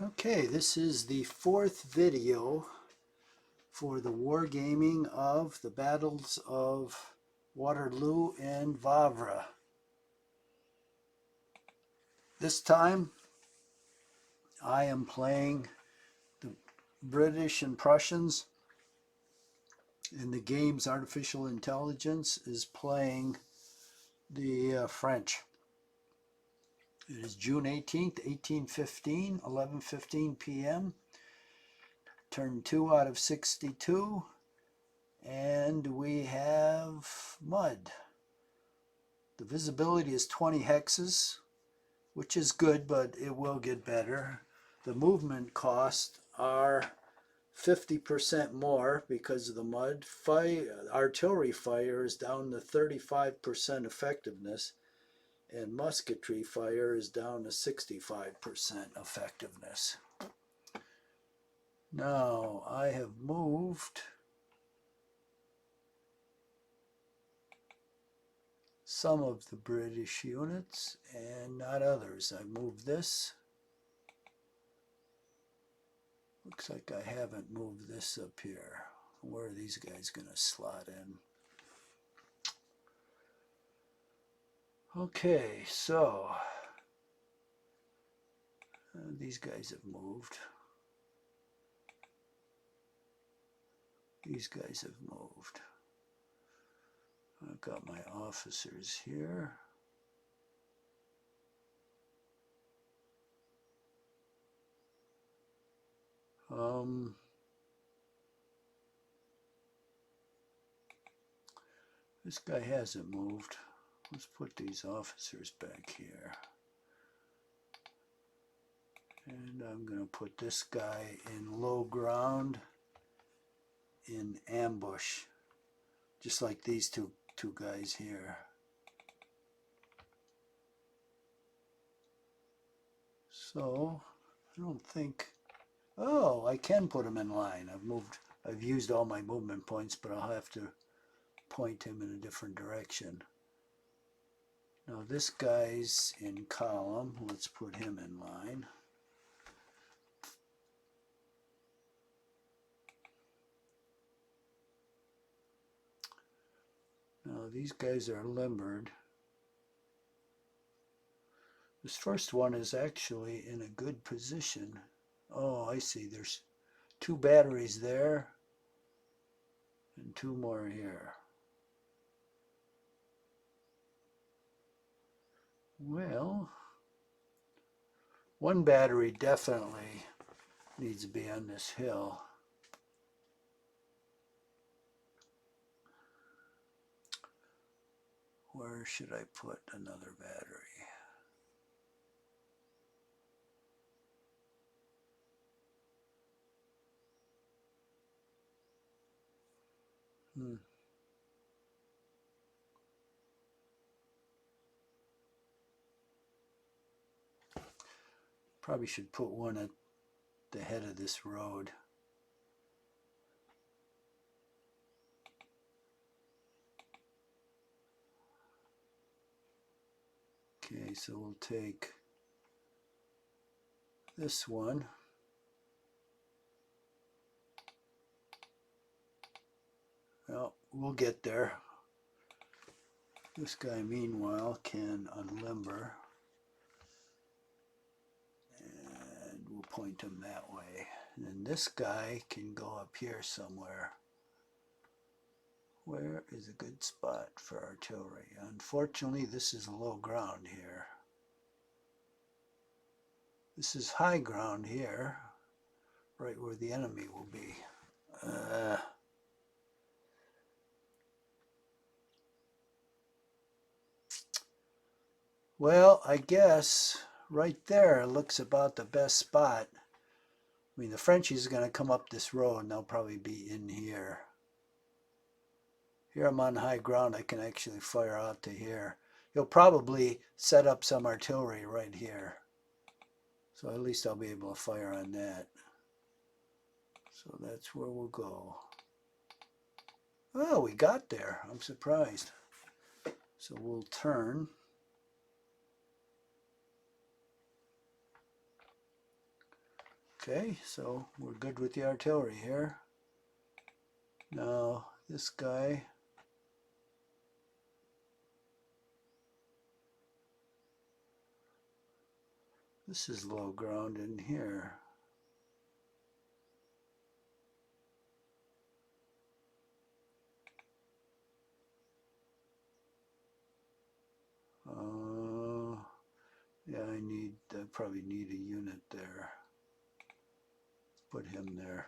Okay, this is the fourth video for the wargaming of the battles of Waterloo and Wavre. This time I am playing the British and Prussians, and the game's artificial intelligence is playing the French. It is June 18th, 1815, 11:15 p.m. Turn 2 out of 62, and we have mud. The visibility is 20 hexes, which is good, but it will get better. The movement costs are 50% more because of the mud. Artillery fire is down to 35% effectiveness, and musketry fire is down to 65% effectiveness. Now, I have moved some of the British units and not others. I moved this. Looks like I haven't moved this up here. Where are these guys going to slot in? Okay, so these guys have moved. These guys have moved. I've got my officers here. This guy hasn't moved. Let's put these officers back here. And I'm going to put this guy in low ground in ambush, just like these two guys here. So I don't think, oh, I can put him in line. I've used all my movement points, but I'll have to point him in a different direction. Now this guy's in column. Let's put him in line. Now these guys are limbered. This first one is actually in a good position. Oh, I see. There's 2 batteries there and 2 more here. Well, 1 battery definitely needs to be on this hill. Where should I put another battery? Probably should put one at the head of this road. Okay, so we'll take this one. Well, we'll get there. This guy, meanwhile, can unlimber. And we'll point him that way. And then this guy can go up here somewhere. Where is a good spot for artillery? Unfortunately, this is low ground here. This is high ground here, right where the enemy will be. Well, I guess right there looks about the best spot. I mean, the Frenchies are going to come up this road, and they'll probably be in here. Here I'm on high ground. I can actually fire out to here. He'll probably set up some artillery right here. So at least I'll be able to fire on that. So that's where we'll go. Oh, we got there. I'm surprised. So we'll turn. Okay, so we're good with the artillery here. Now this guy, this is low ground in here. Yeah, I probably need a unit there. Put him there.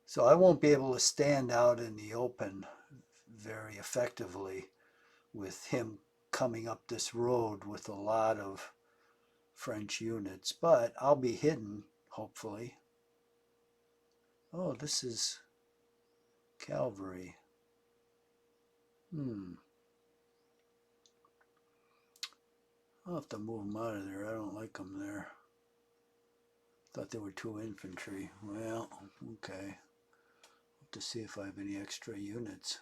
So I won't be able to stand out in the open very effectively with him coming up this road with a lot of French units, but I'll be hidden, hopefully. Oh, this is cavalry. I'll have to move them out of there. I don't like them there. Thought they were 2 infantry. Well, okay. Have to see if I have any extra units.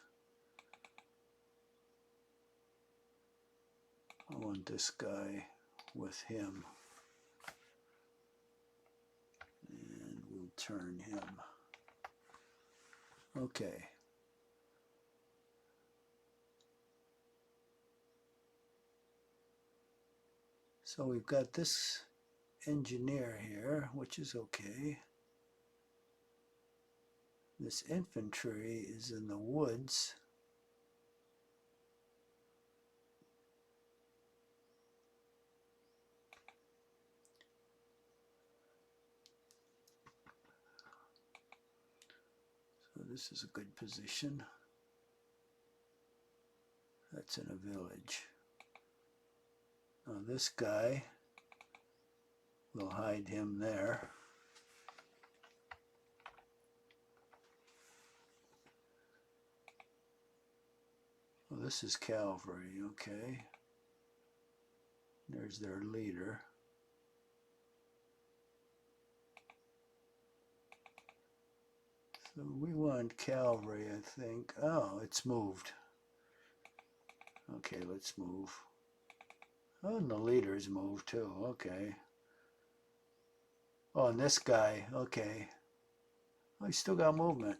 I want this guy with him. And we'll turn him. Okay. So we've got this engineer here, which is okay. This infantry is in the woods. So this is a good position. That's in a village. Now this guy, we'll hide him there. Well, this is cavalry, okay. There's their leader. So we want cavalry, I think. Oh, it's moved. Okay, let's move. Oh, and the leader's moved too, okay. Oh, and this guy, okay. Oh, he's still got movement.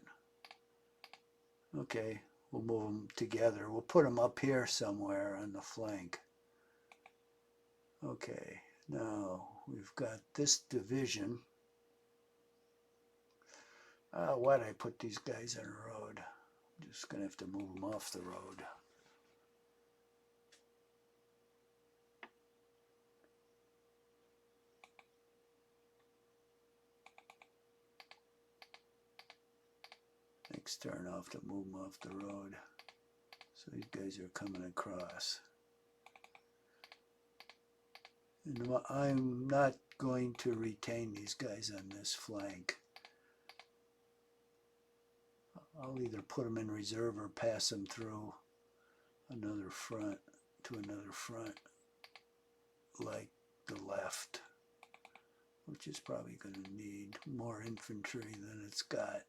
Okay, we'll move them together. We'll put them up here somewhere on the flank. Okay, now we've got this division. Why did I put these guys on the road? I'm just going to have to move them off the road. Next turn I'll have to move them off the road. So these guys are coming across. And I'm not going to retain these guys on this flank. I'll either put them in reserve or pass them through another front to another front, like the left, which is probably going to need more infantry than it's got.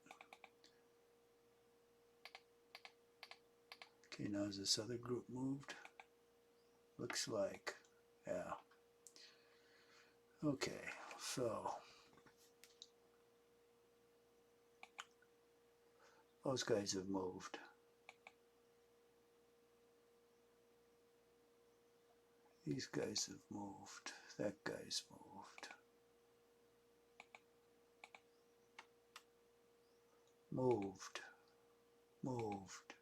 Okay, now is this other group moved? Looks like, yeah. Okay, so those guys have moved. These guys have moved. That guy's moved. Moved. Moved.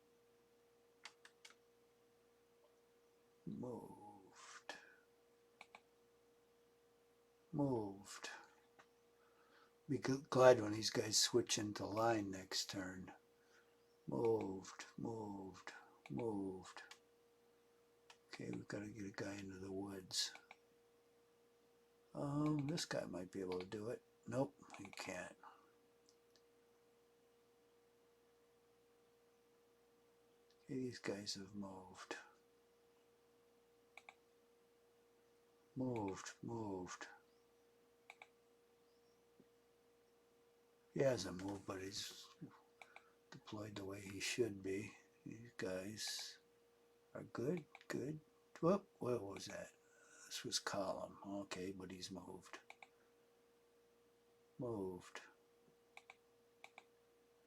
Moved. Moved. Be glad when these guys switch into line next turn. Moved. Moved. Moved. Okay, we've got to get a guy into the woods. This guy might be able to do it. Nope, he can't. Okay, these guys have moved. Moved. He hasn't moved, but he's deployed the way he should be. He's guys are good, good. Whoop, what was that? This was column. Okay, but he's moved. Moved.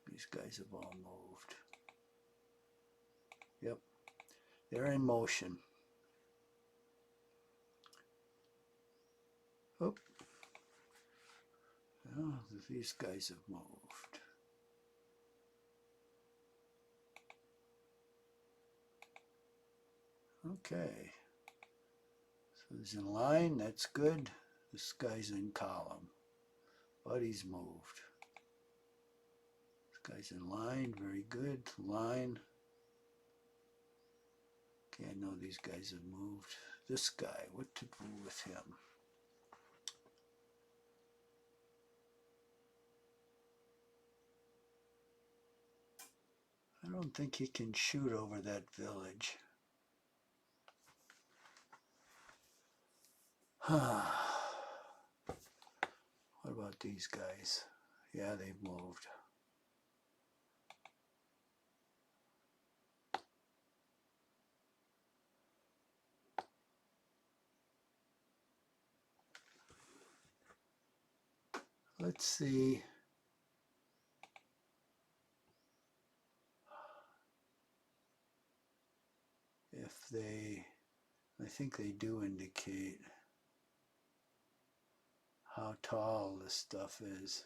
These guys have all moved. Yep, they're in motion. Oop. Oh, these guys have moved. Okay. So he's in line, that's good. This guy's in column, but he's moved. This guy's in line, very good. Line. Okay, I know these guys have moved. This guy, what to do with him? I don't think he can shoot over that village. What about these guys? Yeah, they've moved. Let's see. If they, I think they do indicate how tall this stuff is.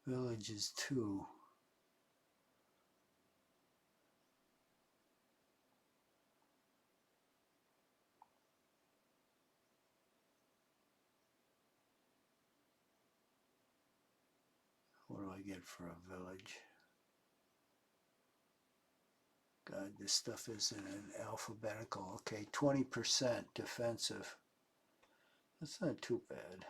Village is 2. What do I get for a village? God, this stuff isn't in alphabetical. Okay, 20% defensive. That's not too bad.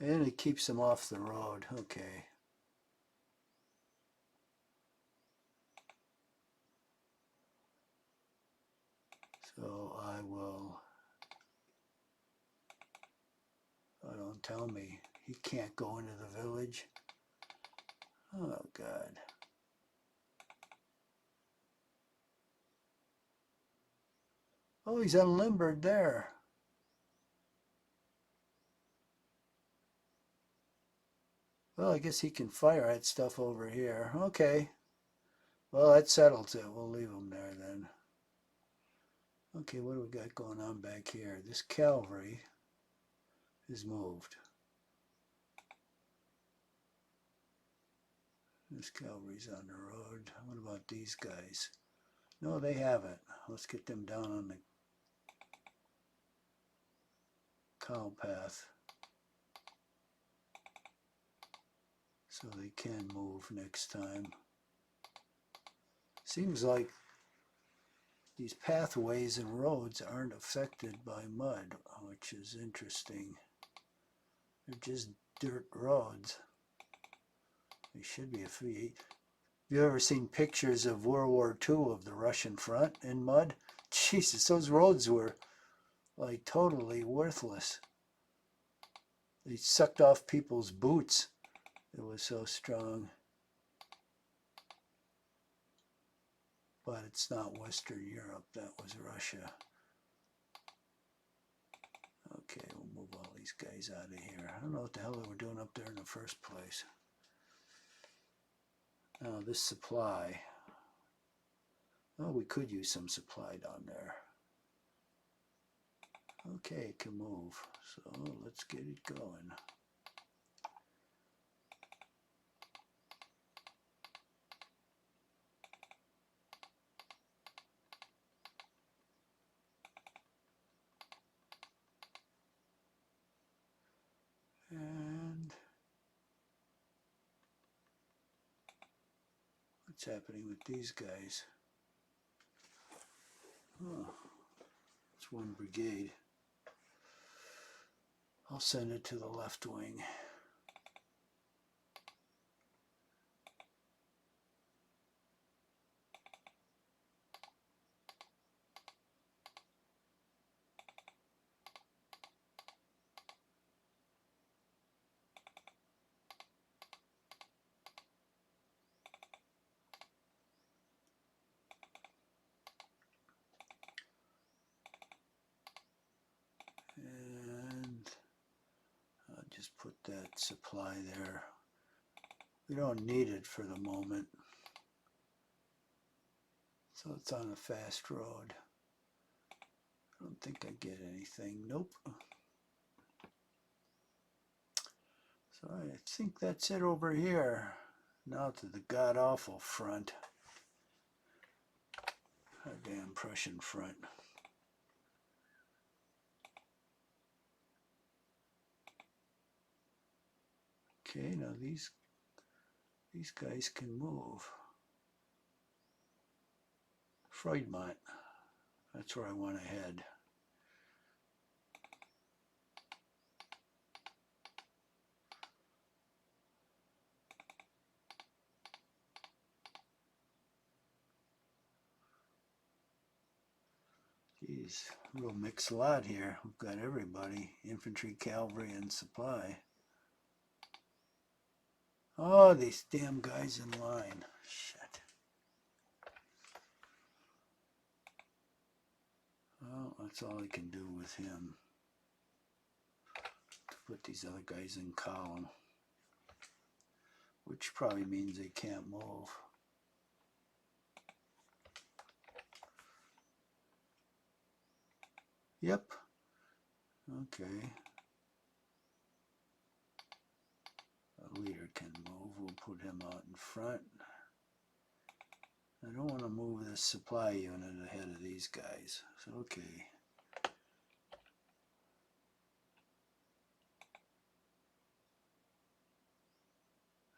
And it keeps them off the road. Okay. So I will, oh, don't tell me he can't go into the village. Oh God. Oh, he's unlimbered there. Well, I guess he can fire at stuff over here. Okay. Well, that settles it. We'll leave him there then. Okay, what do we got going on back here? This cavalry is moved. This cavalry's on the road. What about these guys? No, they haven't. Let's get them down on the cow path so they can move next time. Seems like these pathways and roads aren't affected by mud, which is interesting. They're just dirt roads. They should be a free. Have you ever seen pictures of World War II of the Russian front in mud? Jesus, those roads were like totally worthless. They sucked off people's boots. It was so strong. But it's not Western Europe, that was Russia. Okay, we'll move all these guys out of here. I don't know what the hell they were doing up there in the first place. Now this supply. Oh, we could use some supply down there. Okay, it can move. So let's get it going. And what's happening with these guys? Oh, it's one brigade. I'll send it to the left wing. And I'll just put that supply there. We don't need it for the moment. So it's on a fast road. I don't think I get anything. Nope. So I think that's it over here. Now to the god-awful front. A damn Prussian front. Okay, now these guys can move. Freudmont. That's where I want to head. Geez, real mixed lot here. We've got everybody. Infantry, cavalry, and supply. Oh, these damn guys in line. Shit. Well, that's all I can do with him. To put these other guys in column. Which probably means they can't move. Yep. Okay. A leader can move. We'll put him out in front. I don't want to move this supply unit ahead of these guys. So, okay.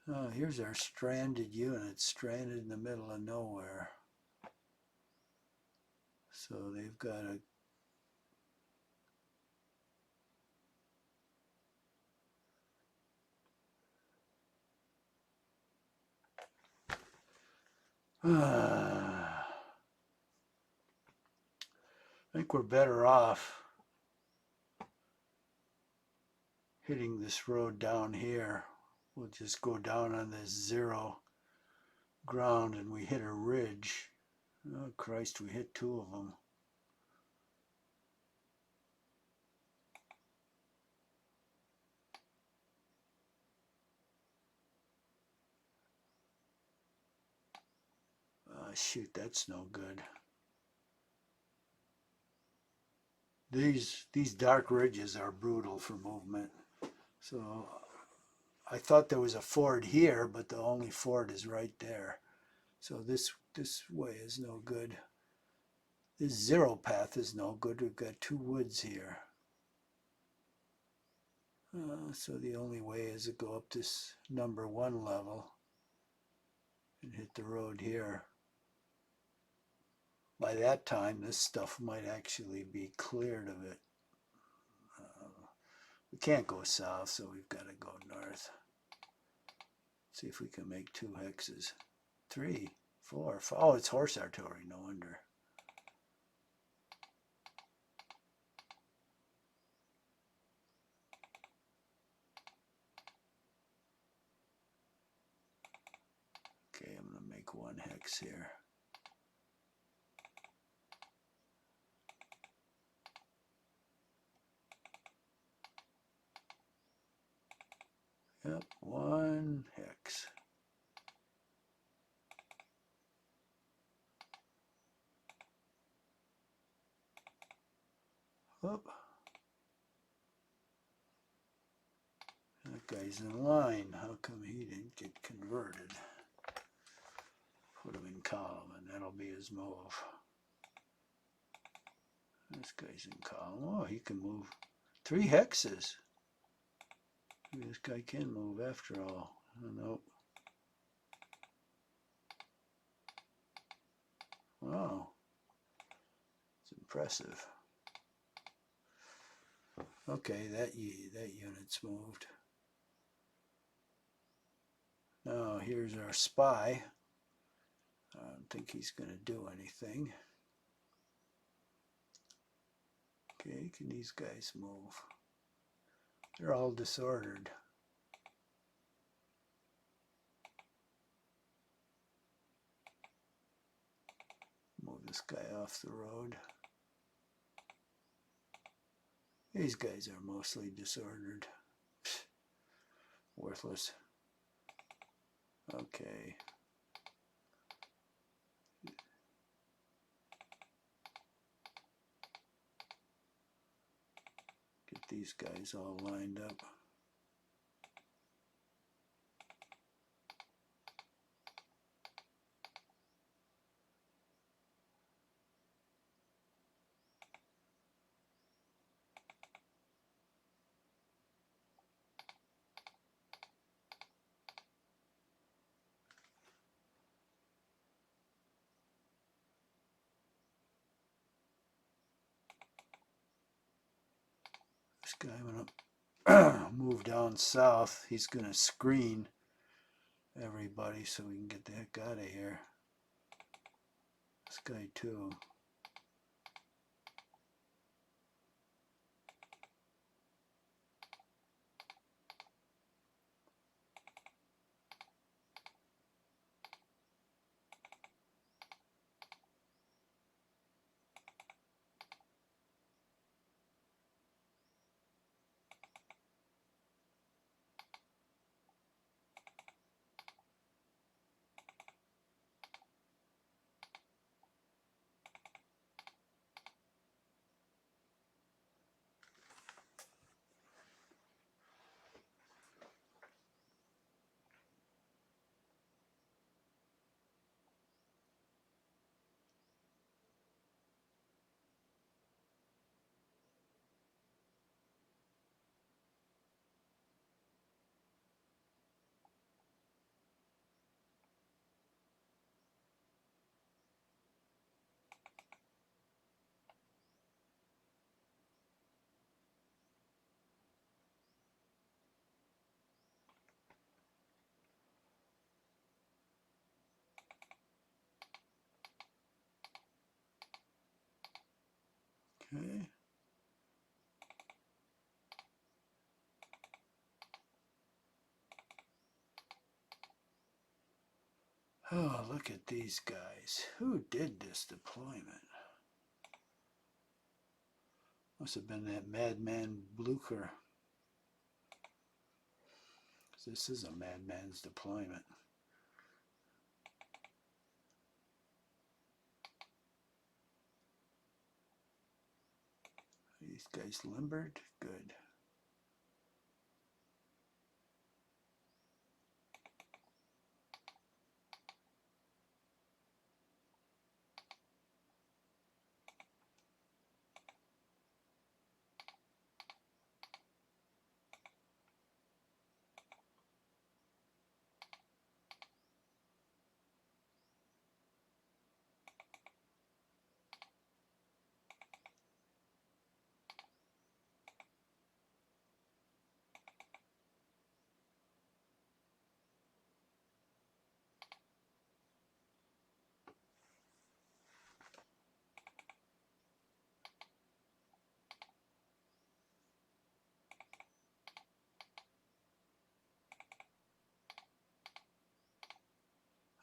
Oh, here's our stranded unit, stranded in the middle of nowhere. So they've got a I think we're better off hitting this road down here. We'll just go down on this zero ground and we hit a ridge. Oh Christ, we hit two of them. Shoot, that's no good. These dark ridges are brutal for movement. So I thought there was a ford here, but the only ford is right there. So this way is no good. This zero path is no good. We've got two woods here. So the only way is to go up this number 1 level and hit the road here. By that time, this stuff might actually be cleared of it. We can't go south, so we've got to go north. See if we can make 2 hexes. 3, 4, 5. Oh, it's horse artillery, no wonder. Okay, I'm going to make 1 hex here. Yep, 1 hex. Whoop. That guy's in line. How come he didn't get converted? Put him in column, and that'll be his move. This guy's in column. Oh, he can move 3 hexes. Maybe this guy can move after all. Oh, nope. Wow. It's impressive. Okay, that unit's moved. Now here's our spy. I don't think he's going to do anything. Okay, can these guys move? They're all disordered. Move this guy off the road. These guys are mostly disordered. Worthless. Okay. Get these guys all lined up. This guy went up, move down south. He's going to screen everybody so we can get the heck out of here. This guy too. Okay. Oh, look at these guys. Who did this deployment? Must have been that madman Blucher. This is a madman's deployment. Are these guys limbered? Good.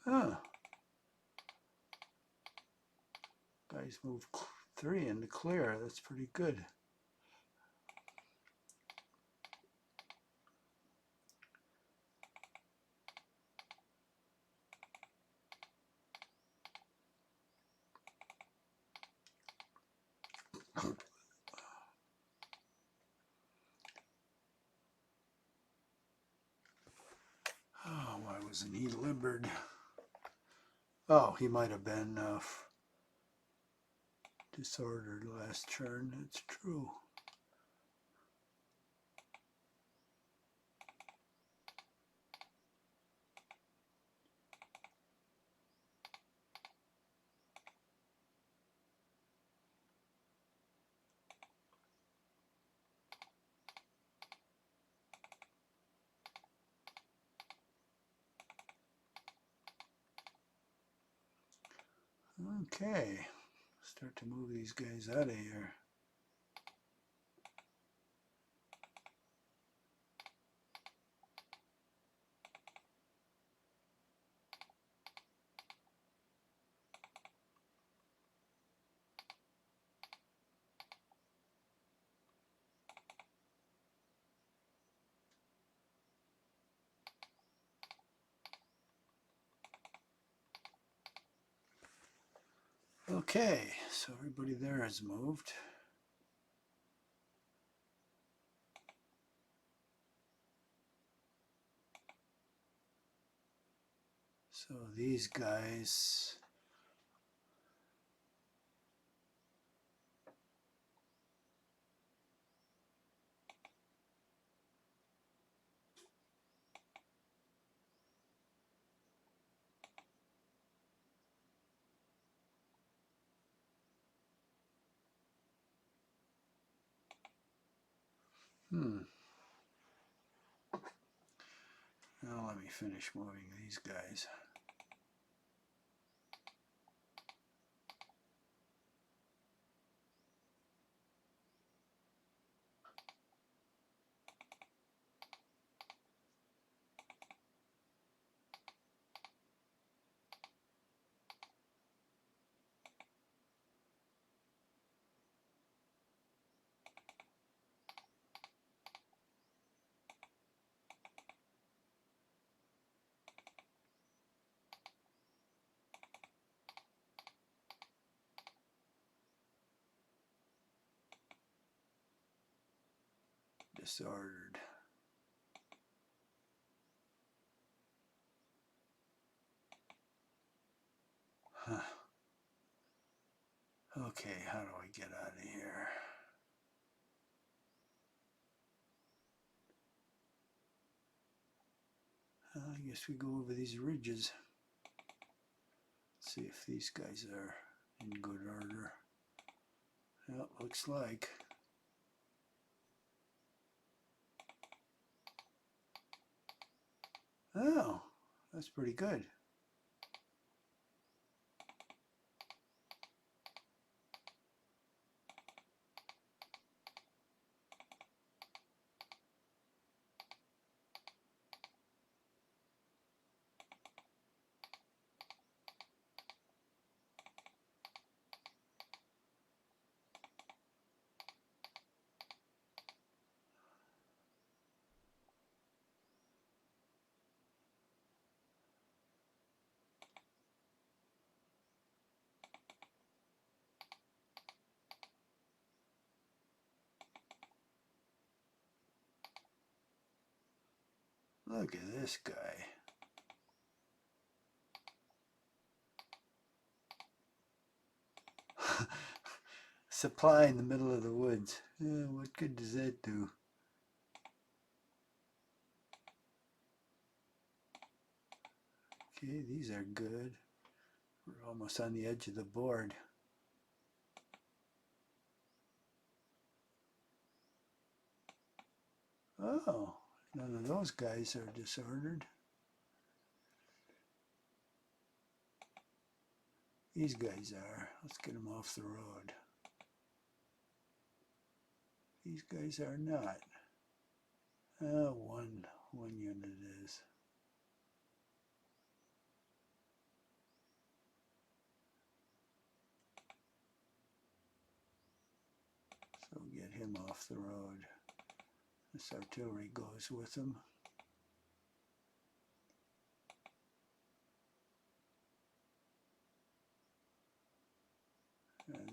Huh. Guys moved 3 into clear. That's pretty good. Oh, why wasn't he limbered? Oh, he might have been disordered last turn. That's true. Okay, start to move these guys out of here. Okay, so everybody there has moved. So these guys, now let me finish moving these guys. Disordered. Huh. Okay, how do I get out of here? I guess we go over these ridges. See if these guys are in good order. Well, looks like. Oh, that's pretty good. Look at this guy. Supply in the middle of the woods. What good does that do? Okay, these are good. We're almost on the edge of the board. Oh, none of those guys are disordered. These guys are. Let's get them off the road. These guys are not. One unit is. So get him off the road. This artillery goes with him.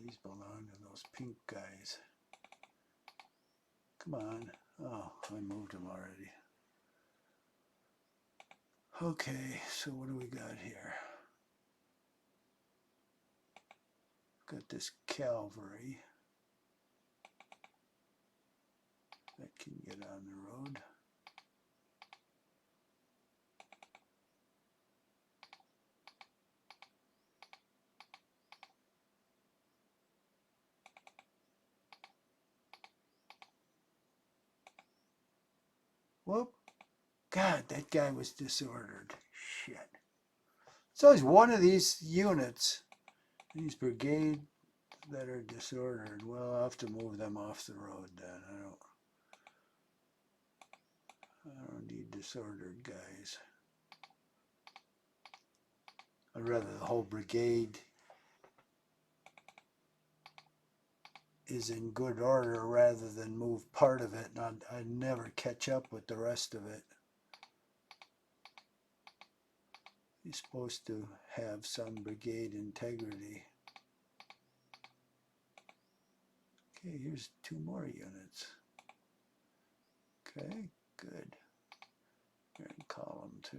These belong to those pink guys. Come on. Oh, I moved them already. Okay, so what do we got here? Got this cavalry that can get on the road. Whoop. God, that guy was disordered. Shit. It's always one of these units These brigades that are disordered, well, I'll have to move them off the road then. I don't need disordered guys. I'd rather the whole brigade is in good order rather than move part of it, and I'd never catch up with the rest of it. You're supposed to have some brigade integrity. Okay, here's 2 more units. Okay, good. You're in column 2.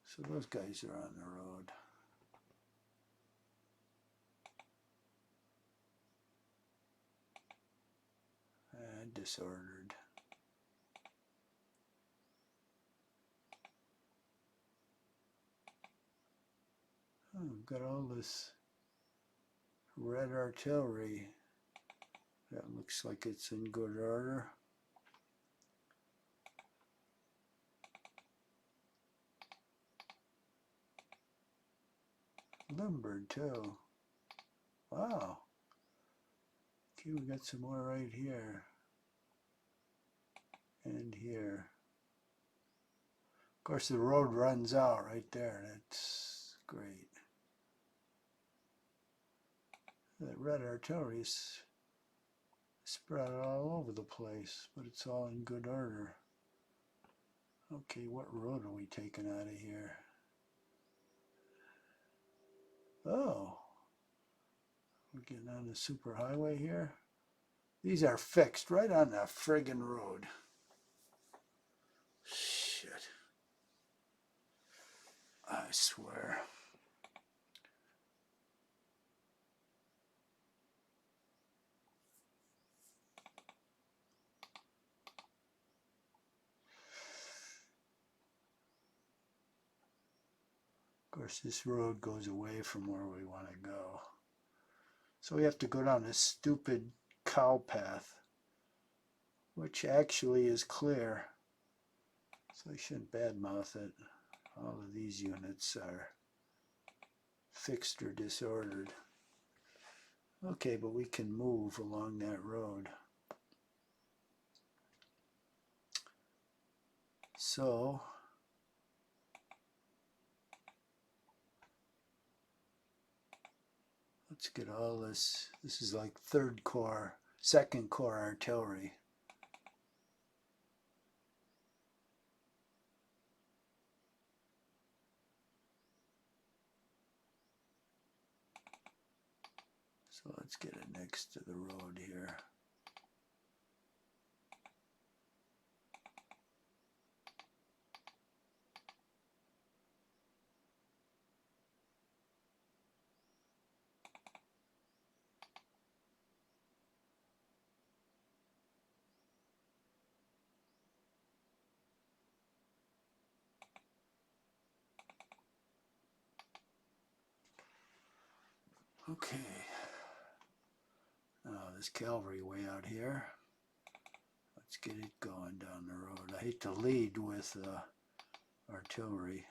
So those guys are on the road. And disordered. Oh, we've got all this red artillery. That looks like it's in good order. Limbered too. Wow. Okay, we got some more right here. And here. Of course, the road runs out right there. That's great. That red artillery is spread all over the place, but it's all in good order. Okay, what road are we taking out of here? Oh, we're getting on the superhighway here. These are fixed right on the friggin' road. Shit. I swear. Of course, this road goes away from where we want to go. So we have to go down this stupid cow path, which actually is clear. So I shouldn't badmouth it. All of these units are fixed or disordered. Okay, but we can move along that road. So let's get all this. This is like 3rd Corps, 2nd Corps artillery. So let's get it next to the road here. Okay. Now this cavalry way out here. Let's get it going down the road. I hate to lead with artillery.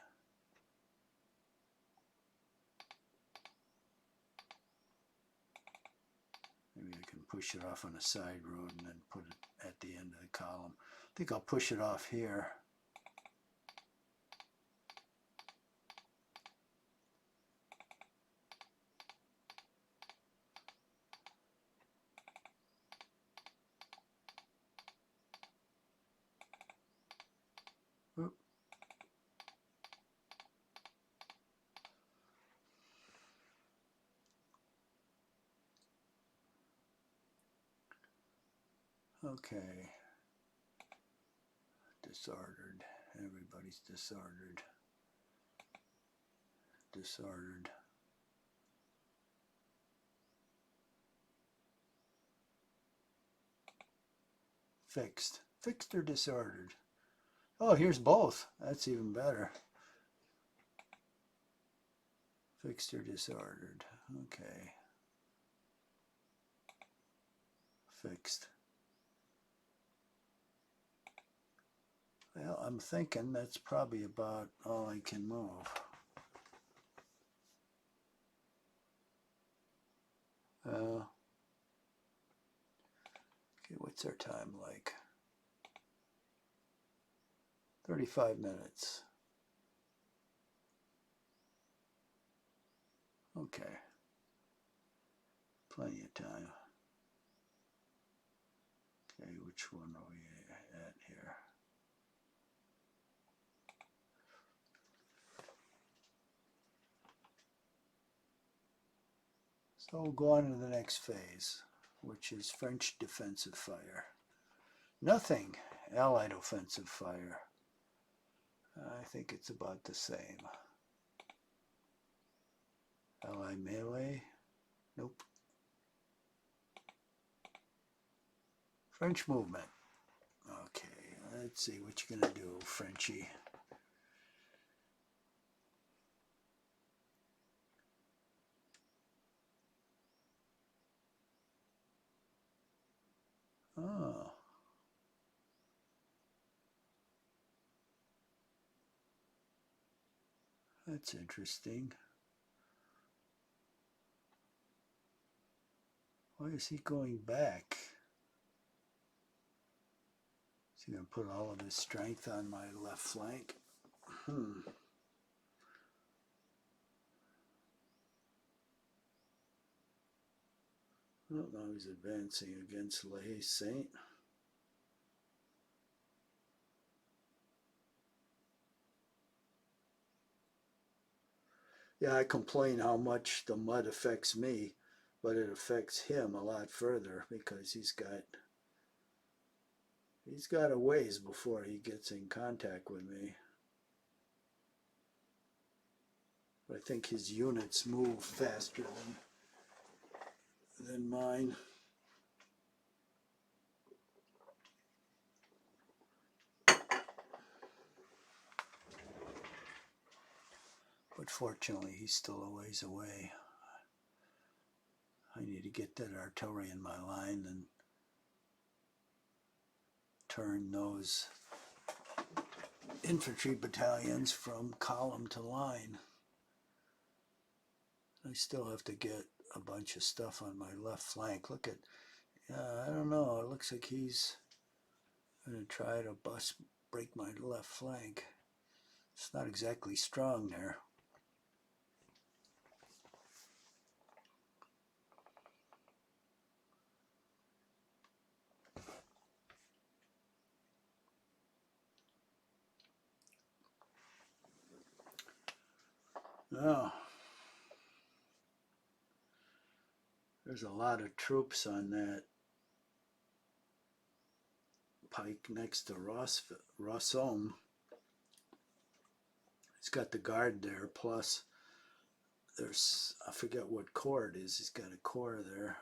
Maybe I can push it off on a side road and then put it at the end of the column. I think I'll push it off here. Oop. Okay. Disordered. Everybody's disordered. Disordered. Fixed. Fixed or disordered? Oh, here's both. That's even better. Fixed or disordered. Okay. Fixed. Well, I'm thinking that's probably about all I can move. What's our time like? 35 minutes. Okay. Plenty of time. Okay, which one are we at here? So we'll go on to the next phase, which is French defensive fire. Nothing Allied offensive fire. I think it's about the same. Allied melee? Nope. French movement. Okay, let's see what you're gonna do, Frenchie. Oh. That's interesting. Why is he going back? Is he going to put all of his strength on my left flank? Well, now he's advancing against Le Saint. Yeah, I complain how much the mud affects me, but it affects him a lot further because he's got a ways before he gets in contact with me. But I think his units move faster than mine. But fortunately, he's still a ways away. I need to get that artillery in my line and turn those infantry battalions from column to line. I still have to get a bunch of stuff on my left flank. Look at, I don't know, it looks like he's going to try to break my left flank. It's not exactly strong there. Oh, there's a lot of troops on that pike next to Rossomme. He's got the guard there, plus there's, I forget what corps it is. He's got a corps there.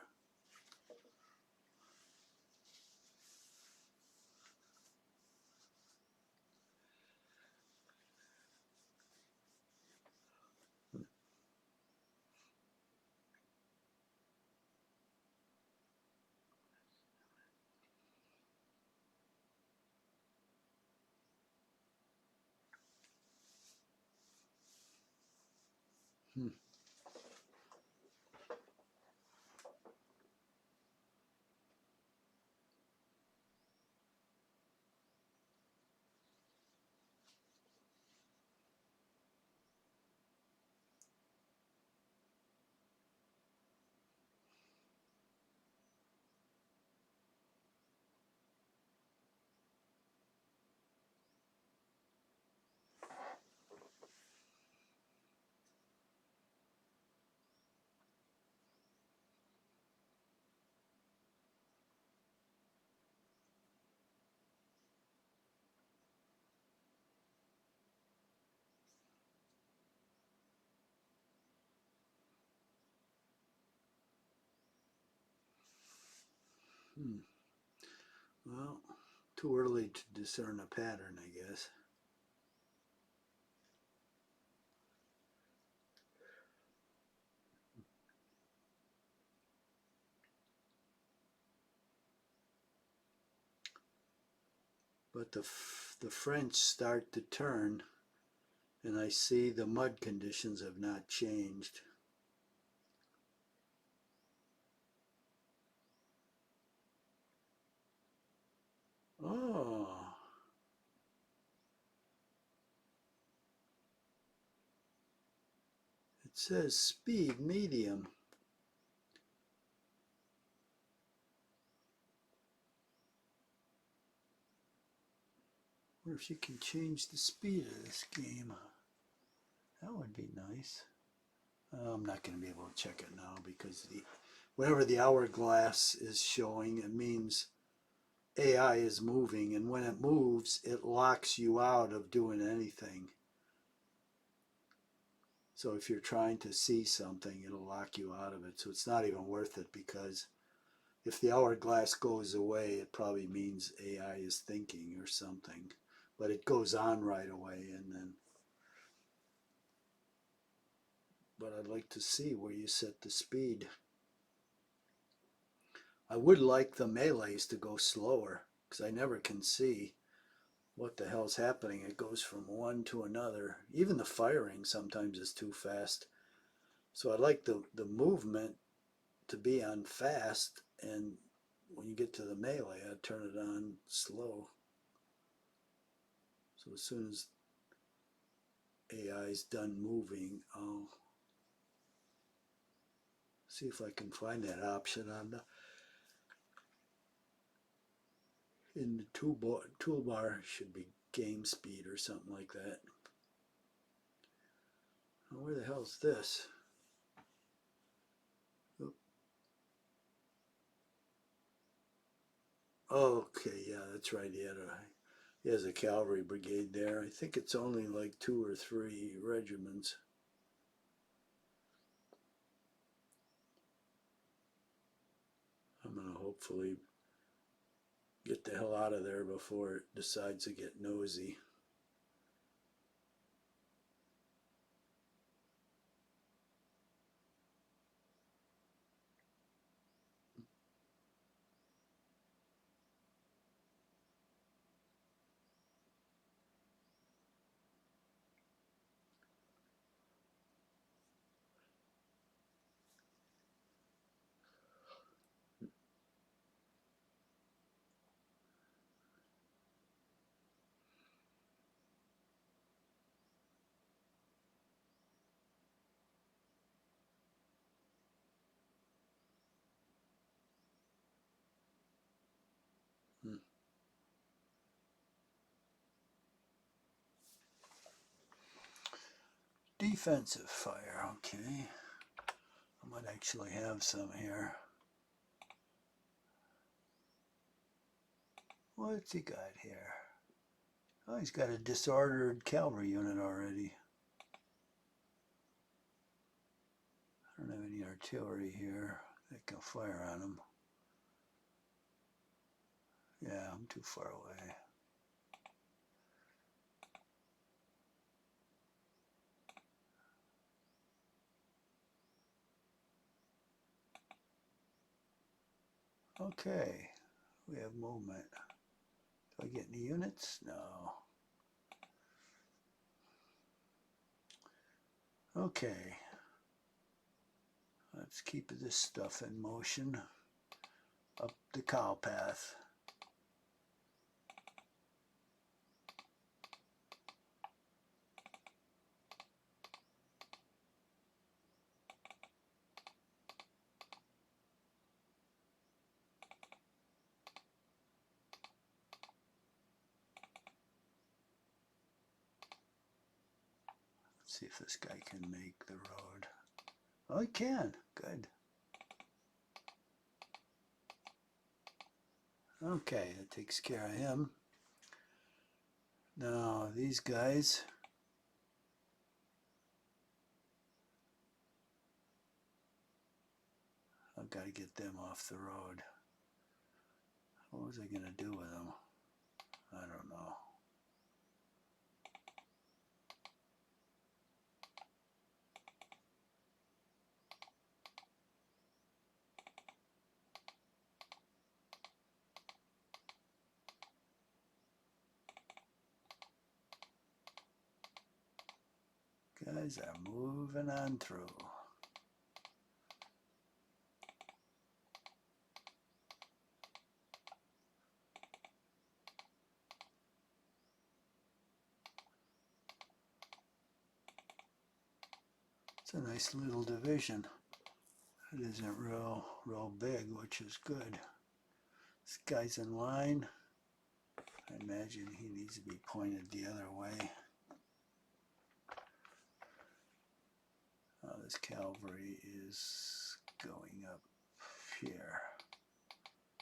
Well, too early to discern a pattern, I guess. But the French start to turn, and I see the mud conditions have not changed. It says speed medium. Wonder if you can change the speed of this game. That would be nice. I'm not going to be able to check it now because whatever the hourglass is showing, it means AI is moving, and when it moves, it locks you out of doing anything. So if you're trying to see something, it'll lock you out of it. So it's not even worth it, because if the hourglass goes away, it probably means AI is thinking or something. But it goes on right away, and then. But I'd like to see where you set the speed. I would like the melees to go slower, because I never can see what the hell's happening. It goes from one to another. Even the firing sometimes is too fast. So I'd like the movement to be on fast, and when you get to the melee, I'd turn it on slow. So as soon as AI is done moving, I'll see if I can find that option on in the toolbar. Should be game speed or something like that. Oh, where the hell's this? Okay, yeah, that's right. He has a cavalry brigade there. I think it's only like 2 or 3 regiments. I'm going to hopefully get the hell out of there before it decides to get nosy. Defensive fire, okay. I might actually have some here. What's he got here? Oh, he's got a disordered cavalry unit already. I don't have any artillery here that can fire on him. Yeah, I'm too far away. Okay, we have movement. Do I get any units? No. Okay. Let's keep this stuff in motion up the cow path. Let's see if this guy can make the road. Oh, he can. Good. Okay, that takes care of him. Now, these guys, I've got to get them off the road. What was I going to do with them? I don't know. Guys are moving on through. It's a nice little division. It isn't real big, which is good. This guy's in line. I imagine he needs to be pointed the other way. This cavalry is going up here.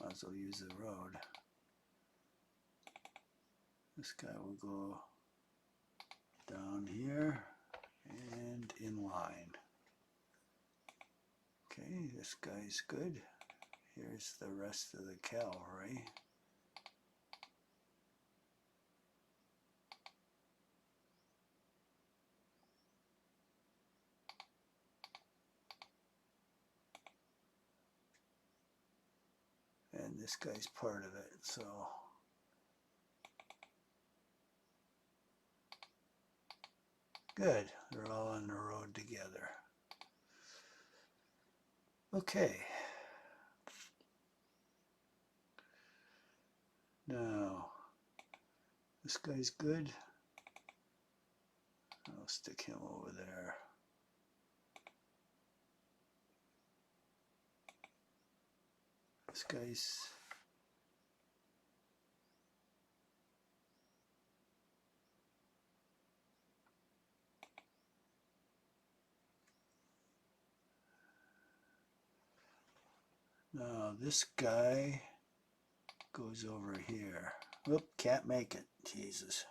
Might as well use the road. This guy will go down here and in line. Okay, this guy's good. Here's the rest of the cavalry. And this guy's part of it, so good. They're all on the road together. Okay. Now, this guy's good. I'll stick him over there. This guy's now this guy goes over here. Whoop, can't make it. Jesus.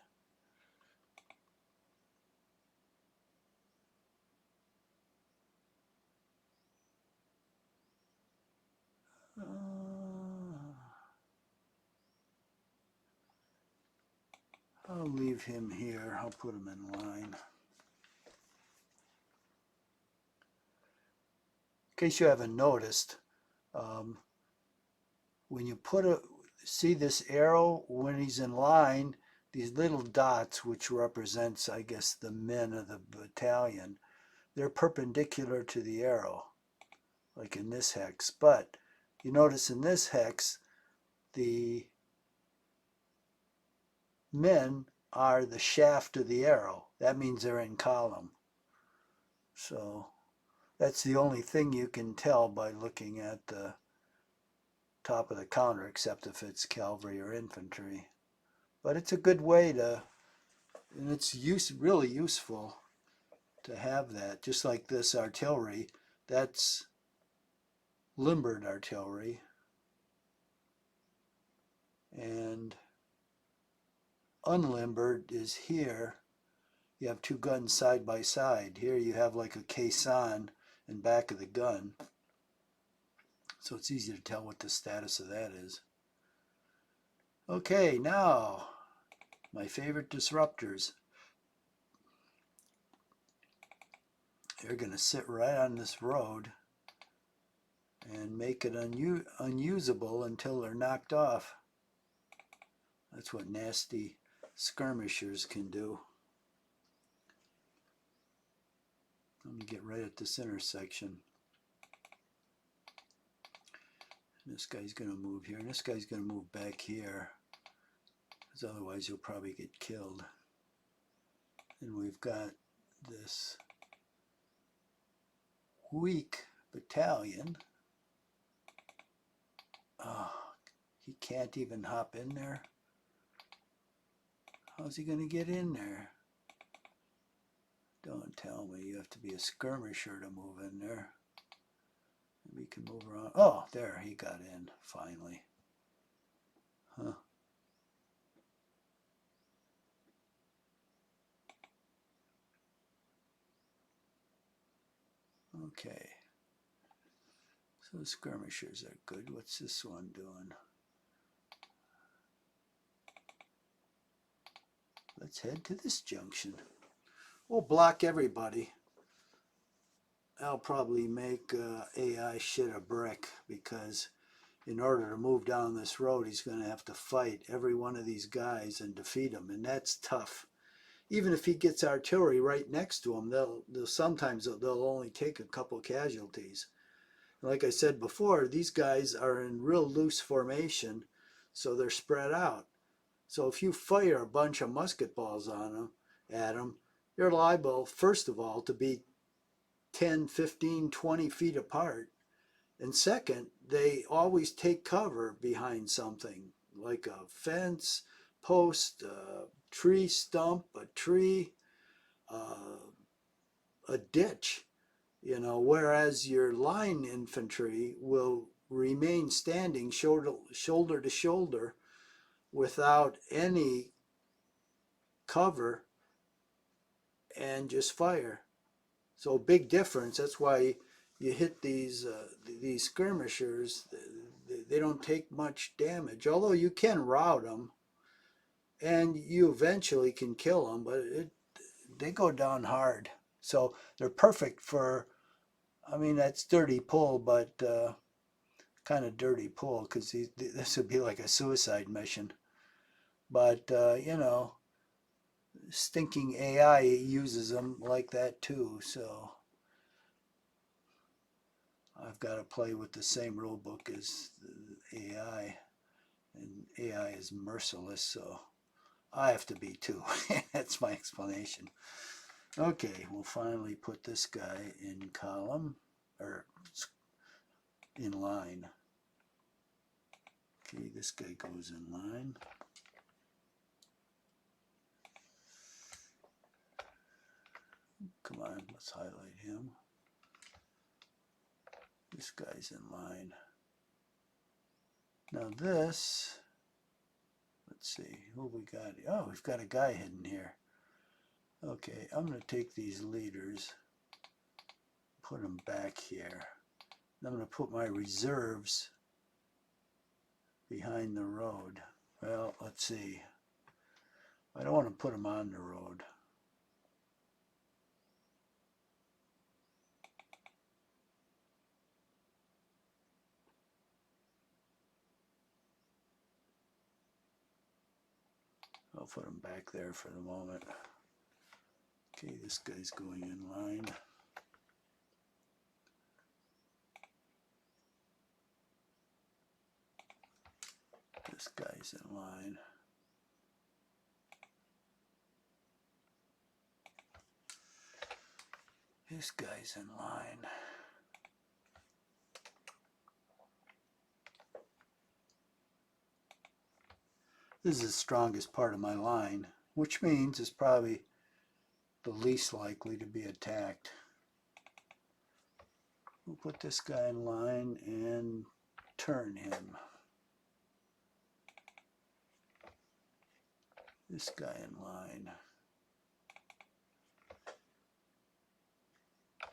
I'll leave him here. I'll put him in line. In case you haven't noticed, when you see this arrow when he's in line, these little dots, which represents, I guess, the men of the battalion, they're perpendicular to the arrow, like in this hex. But you notice in this hex, the men are the shaft of the arrow. That means they're in column. So that's the only thing you can tell by looking at the top of the counter, except if it's cavalry or infantry. But it's a good way to, and it's really useful to have that. Just like this artillery, that's limbered artillery, and unlimbered is here. You have two guns side by side. Here you have like a caisson in back of the gun. So it's easy to tell what the status of that is. Okay, now my favorite disruptors. They're going to sit right on this road and make it unusable until they're knocked off. That's what nasty skirmishers can do. Let me get right at this intersection. This guy's going to move here, and this guy's going to move back here, because otherwise you'll probably get killed. And we've got this weak battalion. Oh, he can't even hop in there. How's he going to get in there? Don't tell me you have to be a skirmisher to move in there. Maybe he can move around. Oh, there, he got in, finally. Huh. Okay. So the skirmishers are good. What's this one doing? Let's head to this junction. We'll block everybody. I'll probably make AI shit a brick, because in order to move down this road, he's going to have to fight every one of these guys and defeat them, and that's tough. Even if he gets artillery right next to him, sometimes they'll only take a couple casualties. Like I said before, these guys are in real loose formation, so they're spread out. So if you fire a bunch of musket balls at them, you're liable, first of all, to be 10, 15, 20 feet apart. And second, they always take cover behind something like a fence, post, a tree stump, a tree, a ditch, whereas your line infantry will remain standing shoulder to shoulder without any cover and just fire. So big difference. That's why you hit these skirmishers. They don't take much damage, although you can rout them, and you eventually can kill them. But they go down hard. So they're perfect for. I mean, that's dirty pull, but kind of dirty pull because this would be like a suicide mission. But stinking AI uses them like that too. So I've got to play with the same rule book as the AI, and AI is merciless, so I have to be too. That's my explanation. Okay, we'll finally put this guy in column, or in line. Okay, this guy goes in line. Come on, let's highlight him. This guy's in line. Now this, let's see, who we got? Oh, we've got a guy hidden here. Okay, I'm going to take these leaders, put them back here. I'm going to put my reserves behind the road. Well, let's see. I don't want to put them on the road. I'll put them back there for the moment. Okay, this guy's going in line. This guy's in line. This guy's in line. This is the strongest part of my line, which means it's probably the least likely to be attacked. We'll put this guy in line and turn him. This guy in line.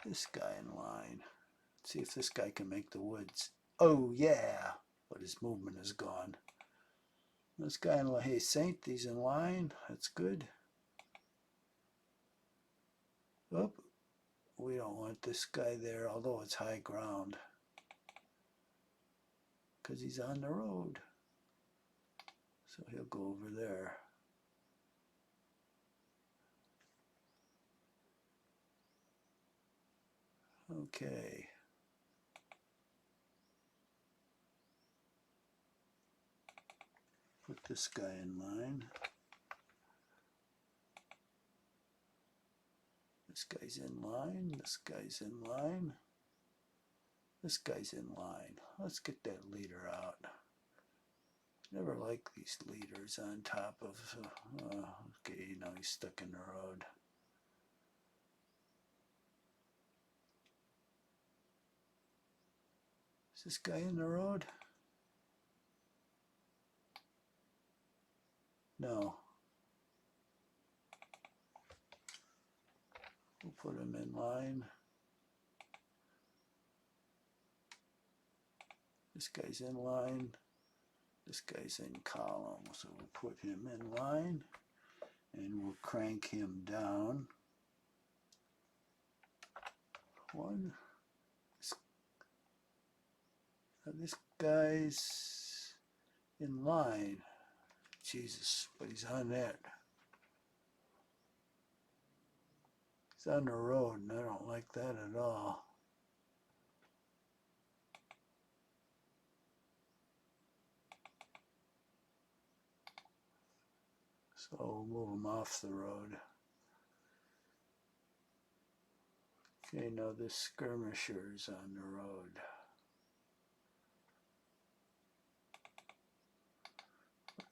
This guy in line. Let's see if this guy can make the woods. Oh yeah, but his movement is gone. This guy in line. Hey, Saint, he's in line. That's good. Oop. We don't want this guy there, although it's high ground, because he's on the road. So he'll go over there. Okay. Put this guy in line. This guy's in line. This guy's in line. This guy's in line. Let's get that leader out. Never like these leaders on top of... okay, now he's stuck in the road. Is this guy in the road? No. We'll put him in line. This guy's in line. This guy's in column. So we'll put him in line and we'll crank him down. One. This guy's in line. Jesus, but he's on that. He's on the road, and I don't like that at all. So we'll move him off the road. Okay, now this skirmisher's on the road.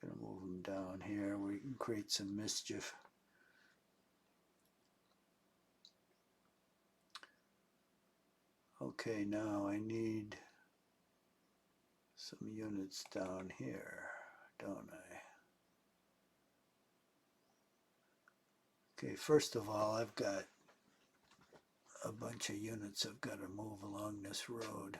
We're going to move him down here where you can create some mischief. Okay, now I need some units down here, don't I? Okay, first of all, I've got a bunch of units I've got to move along this road.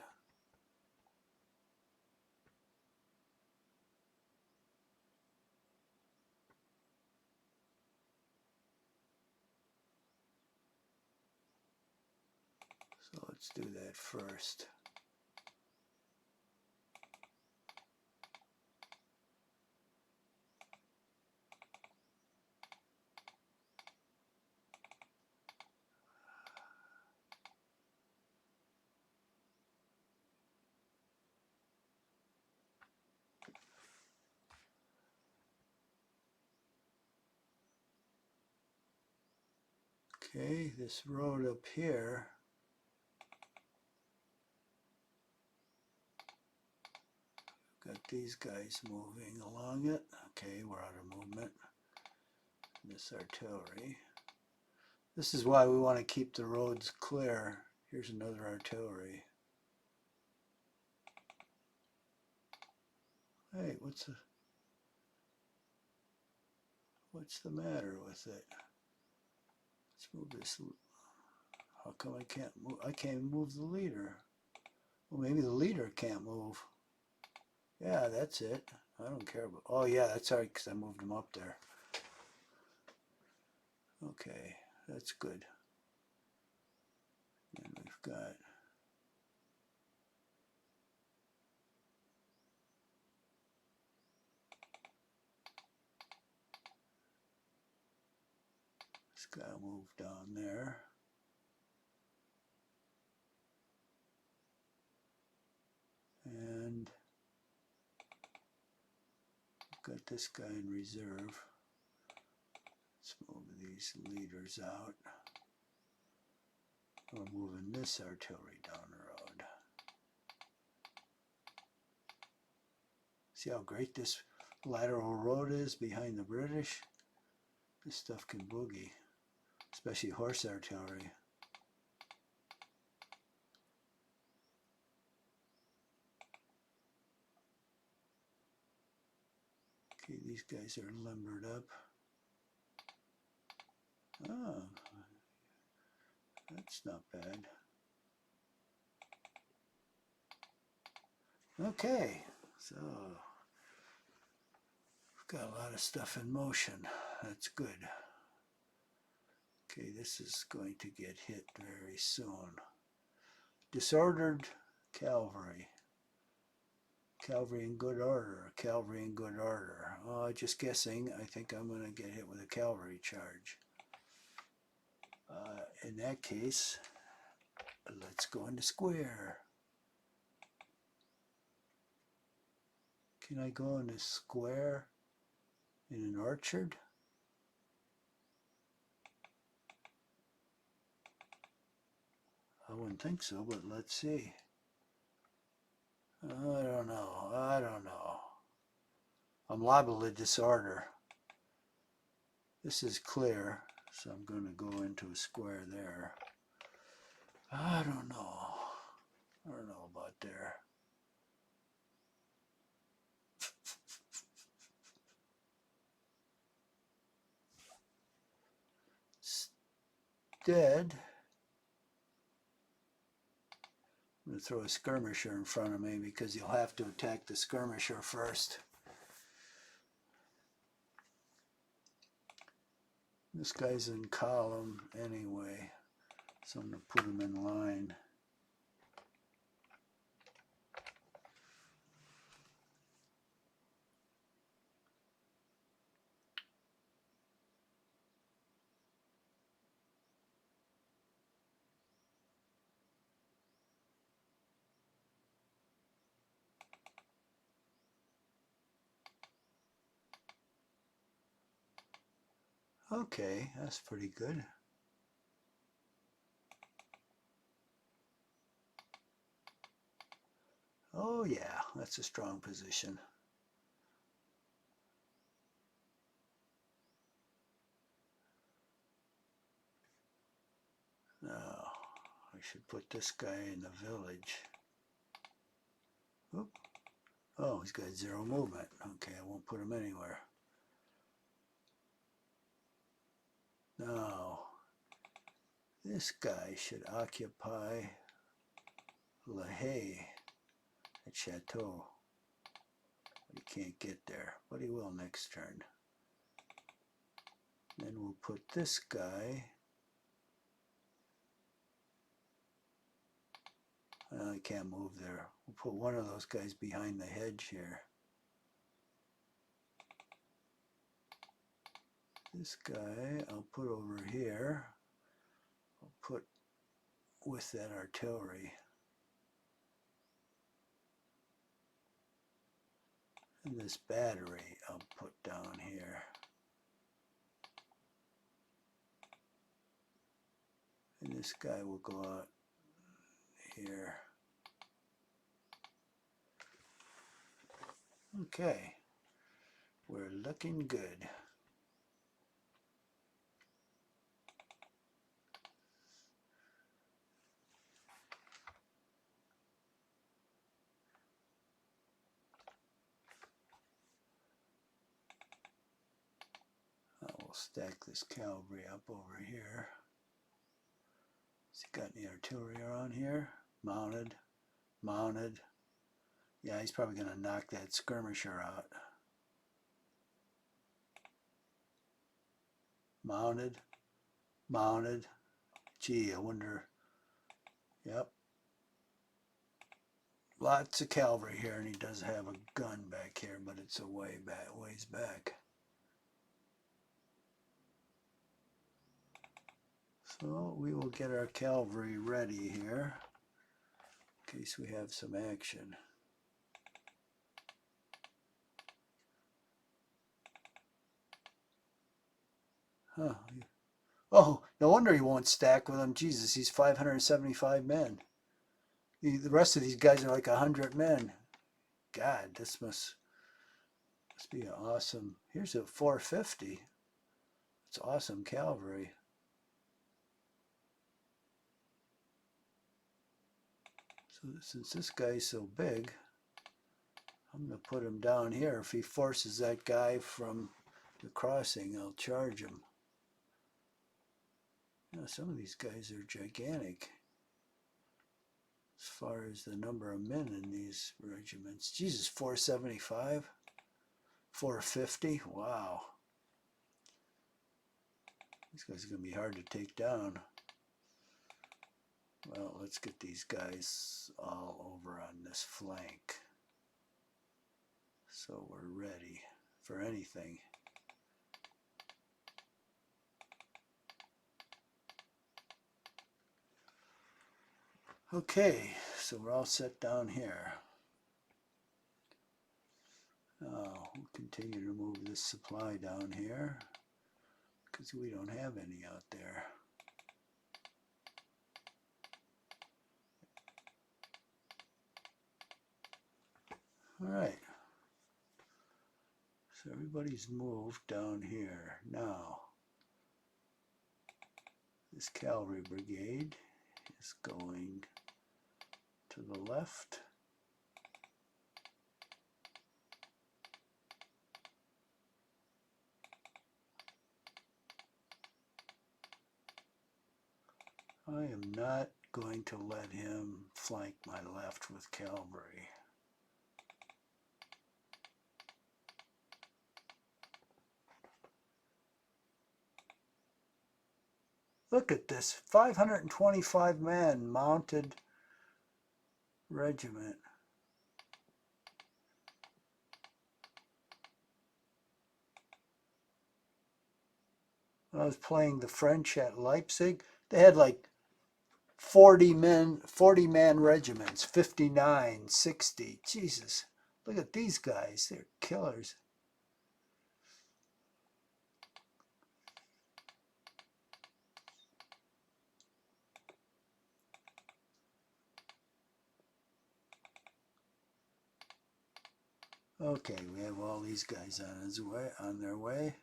So let's do that first. Okay, this road up here, got these guys moving along it. Okay, we're out of movement. This artillery. This is why we want to keep the roads clear. Here's another artillery. Hey, what's the matter with it? Let's move this. How come I can't move? I can't move the leader. Well, maybe the leader can't move. Yeah, that's it. I don't care about. Oh yeah, that's all right because I moved him up there. Okay, that's good. And we've got this guy moved down there. And got this guy in reserve. Let's move these leaders out. We're moving this artillery down the road. See how great this lateral road is behind the British? This stuff can boogie, especially horse artillery. Okay, these guys are limbered up. Oh, that's not bad. Okay, so we've got a lot of stuff in motion. That's good. Okay, this is going to get hit very soon. Disordered cavalry. Cavalry in good order. Cavalry in good order. Oh, just guessing. I think I'm going to get hit with a cavalry charge. In that case, let's go into square. Can I go into square in an orchard? I wouldn't think so, but let's see. I don't know. I don't know. I'm liable to disorder. This is clear, so I'm going to go into a square there. I don't know. I don't know about there. Instead, I'm going to throw a skirmisher in front of me because you'll have to attack the skirmisher first. This guy's in column anyway, so I'm going to put him in line. Okay, that's pretty good. yeah, that's a strong position. Now, I should put this guy in the village. Oop. Oh, he's got 0 movement. Okay, I won't put him anywhere. Now, this guy should occupy La Haye at Chateau. But he can't get there, but he will next turn. Then we'll put this guy. I can't move there. We'll put one of those guys behind the hedge here. This guy I'll put over here. I'll put with that artillery. And this battery I'll put down here. And this guy will go out here. Okay, we're looking good. I will stack this cavalry up over here. Has he got any artillery around here? Mounted, mounted. Yeah, he's probably going to knock that skirmisher out. Mounted, mounted. Gee, I wonder. Yep. Lots of cavalry here, and he does have a gun back here, but it's a ways back. So we will get our cavalry ready here in case we have some action. Huh. Oh, no wonder he won't stack with them. Jesus, he's 575 men. The rest of these guys are like 100 men. God, this must be an awesome. Here's a 450. It's awesome cavalry. So since this guy's so big, I'm going to put him down here. If he forces that guy from the crossing, I'll charge him. You know, some of these guys are gigantic as far as the number of men in these regiments. Jesus, 475, 450. Wow. These guys are going to be hard to take down. Well, let's get these guys all over on this flank, so we're ready for anything. Okay, so we're all set down here. Now we'll continue to move this supply down here because we don't have any out there. All right, so everybody's moved down here. Now, this cavalry brigade is going to the left. I am not going to let him flank my left with cavalry. Look at this, 525 man mounted regiment. When I was playing the French at Leipzig, they had like 40 man regiments, 59, 60. Jesus, look at these guys, they're killers. Okay, we have all these guys on their way.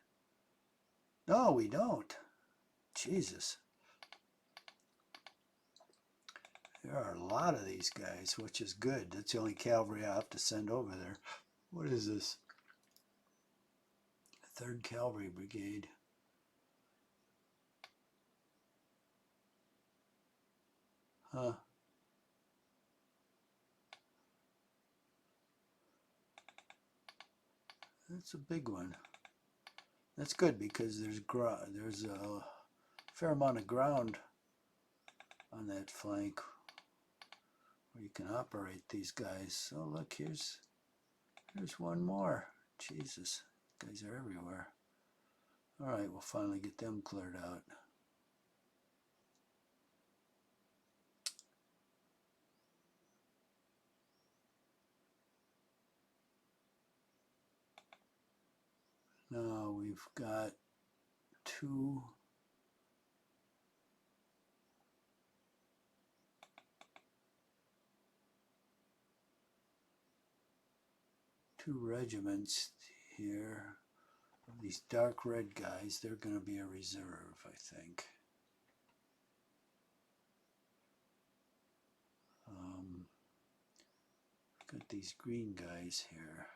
No, we don't. Jesus. There are a lot of these guys, which is good. That's the only cavalry I have to send over there. What is this? 3rd Cavalry Brigade. Huh. That's a big one. That's good because there's a fair amount of ground on that flank where you can operate these guys. So look, here's one more. Jesus, guys are everywhere. All right, we'll finally get them cleared out. Now we've got 2 regiments here. These dark red guys, they're going to be a reserve, I think. Got these green guys here.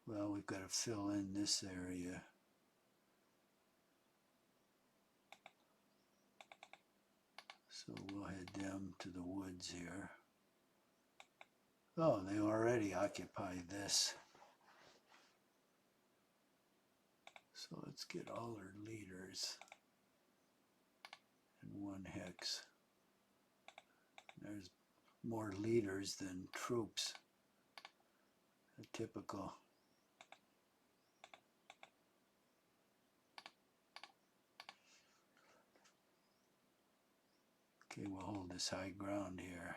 Well, we've got to fill in this area. So we'll head down to the woods here. Oh, they already occupy this. So let's get all their leaders in 1 hex. There's more leaders than troops. Typical. Okay, we'll hold this high ground here.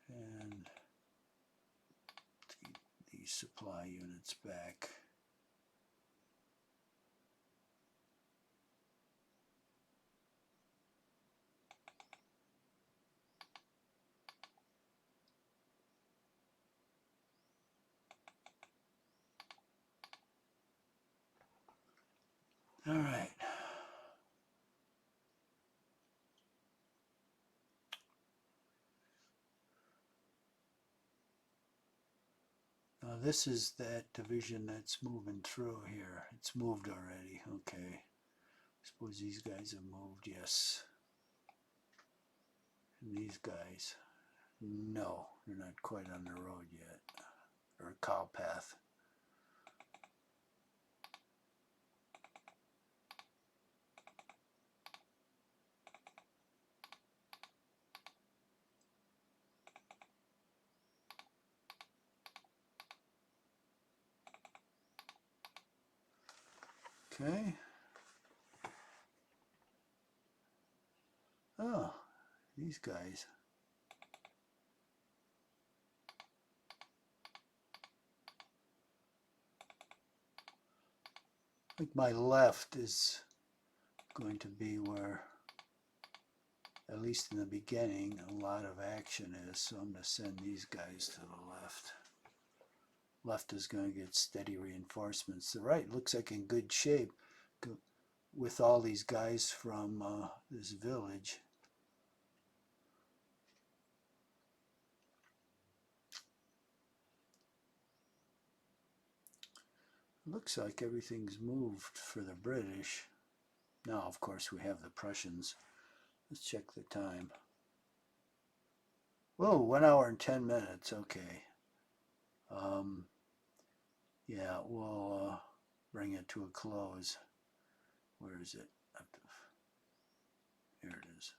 And get these supply units back. All right. Now this is that division that's moving through here. It's moved already. Okay. Suppose these guys have moved. Yes. And these guys. No, they're not quite on the road yet. Or cow path. Okay. Oh, these guys. I think my left is going to be where, at least in the beginning, a lot of action is. So I'm going to send these guys to the left. Left is going to get steady reinforcements. The right looks like in good shape with all these guys from this village. Looks like everything's moved for the British. Now, of course, we have the Prussians. Let's check the time. Whoa, 1 hour and 10 minutes. Okay. Yeah, we'll bring it to a close. Where is it? Here it is.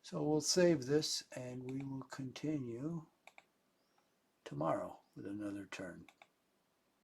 So we'll save this and we will continue tomorrow. with another turn.